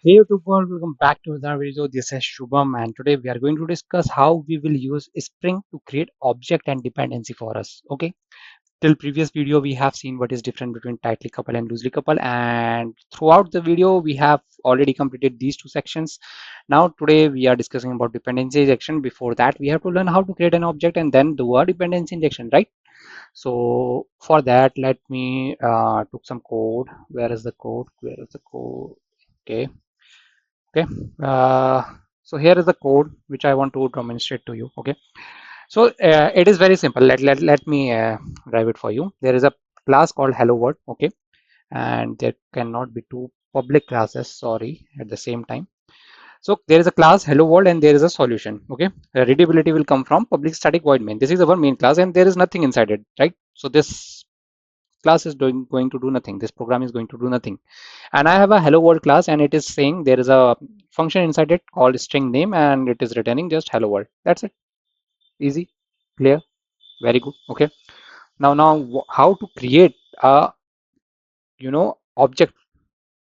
Hey YouTube world, welcome back to another video. This is Shubham and today we are going to discuss how we will use Spring to create object and dependency for us. Okay, till previous video we have seen what is different between tightly coupled and loosely coupled, and throughout the video we have already completed these two sections. Now today we are discussing about dependency injection. Before that we have to learn how to create an object and then do a dependency injection, right? So for that let me took some code. Where is the code? Where is the code? Okay. Okay, uh, so here is the code which I want to demonstrate to you. Okay, so it is very simple. Let me drive it for you. There is a class called HelloWorld. Okay, and there cannot be two public classes, sorry, at the same time. So there is a class hello world and there is a solution. Okay, readability will come from public static void main. This is our main class and there is nothing inside it, right? So this class is going to do nothing. This program is going to do nothing. And I have a hello world class and it is saying there is a function inside it called string name and it is returning just hello world. That's it. Easy, clear, very good. Okay, now how to create a object.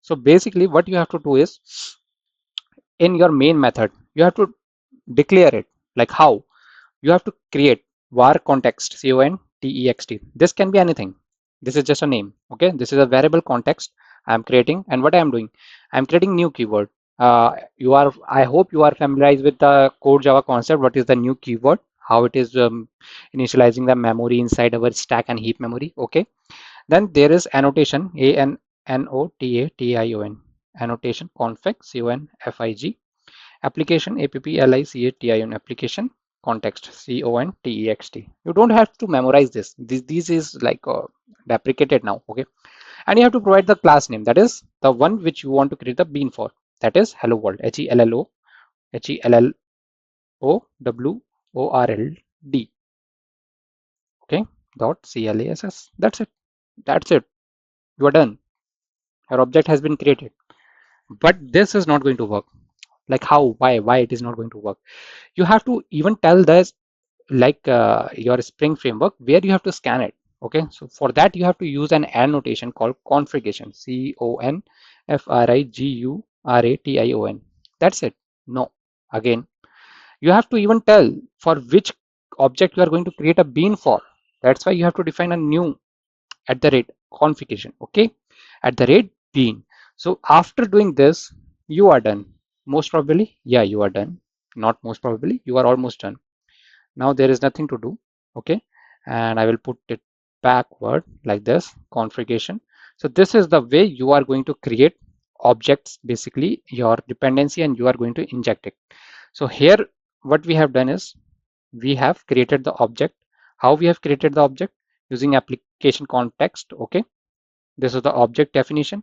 So basically what you have to do is in your main method you have to declare it. Like how? You have to create var context, context. This can be anything. This is just a name. Okay, this is a variable context I am creating, and what I am doing, I am creating new keyword. I hope you are familiarized with the core Java concept. What is the new keyword? How it is initializing the memory inside our stack and heap memory. Okay, then there is annotation, ANNOTATION, annotation config, CONFIG, application, APPLICATION, application context, CONTEXT. You don't have to memorize this. This is like deprecated now. Okay, and you have to provide the class name, that is the one which you want to create the bean for, that is hello world, HelloWorld. Okay, dot CLASS. That's it. That's it. You are done. Your object has been created. But this is not going to work. Like how? Why it is not going to work? You have to even tell this, like your Spring framework, where you have to scan it. Okay, so for that you have to use an annotation called configuration, CONFRIGURATION. That's it. No, again you have to even tell for which object you are going to create a bean for. That's why you have to define a new at the rate configuration. Okay, at the rate bean. So after doing this you are done. Most probably, yeah, you are done. Not most probably, you are almost done. Now there is nothing to do. Okay, and I will put it backward like this configuration. So this is the way you are going to create objects, basically your dependency, and you are going to inject it. So here what we have done is we have created the object. How we have created the object? Using application context. Okay, this is the object definition.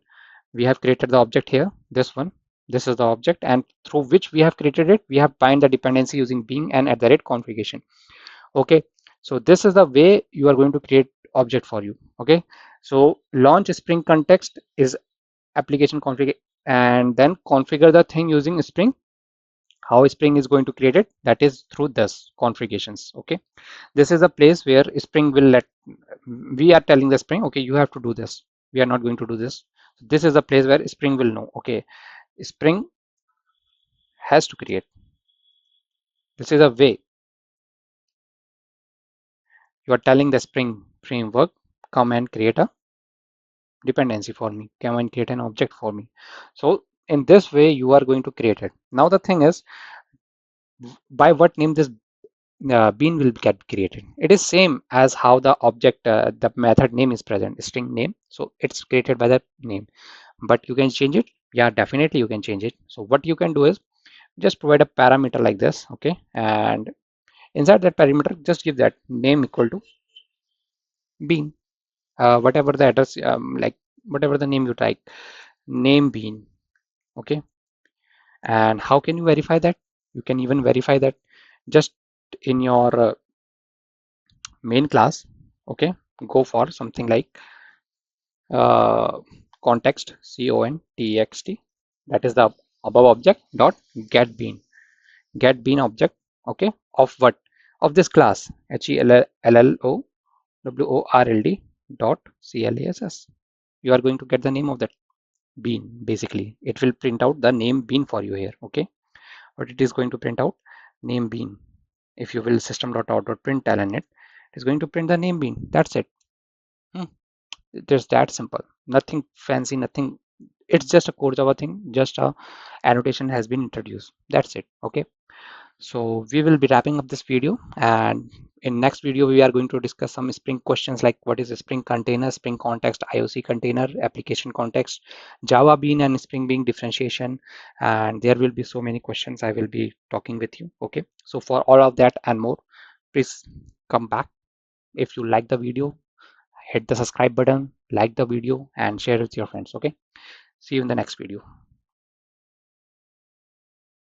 We have created the object here, this one. This is the object, and through which we have created it, we have bind the dependency using being and at the rate configuration. Okay, so this is the way you are going to create object for you. Okay, so launch Spring context is application config and then configure the thing using Spring. How Spring is going to create it, that is through this configurations. Okay, this is a place where Spring will let, we are telling the Spring, okay, you have to do this, we are not going to do this. This is a place where Spring will know, okay, Spring has to create. This is a way you are telling the Spring framework, come and create a dependency for me, come and create an object for me. So in this way you are going to create it. Now the thing is, by what name this bean will get created? It is same as how the object, the method name is present, string name. So it's created by the name, but you can change it. Yeah, definitely you can change it. So what you can do is just provide a parameter like this. Okay, and inside that parameter just give that name equal to bean, whatever the address, like whatever the name you type, name bean. Okay, and how can you verify that? You can even verify that just in your main class. Okay, go for something like context, context, that is the above object dot get bean. Get bean object. Okay, of what? Of this class, HelloWorld dot class. You are going to get the name of that bean. Basically it will print out the name bean for you here. Okay, but it is going to print out name bean. If you will system.out.println it is going to print the name bean. That's it. Just that simple, nothing fancy, nothing. It's just a core Java thing, just a annotation has been introduced. That's it. Okay, so we will be wrapping up this video, and in next video we are going to discuss some Spring questions like what is a Spring container, Spring context, IOC container, application context, Java bean and Spring bean differentiation, and there will be so many questions I will be talking with you. Okay, so for all of that and more, please come back. If you like the video, hit the subscribe button, like the video, and share with your friends. Okay, see you in the next video.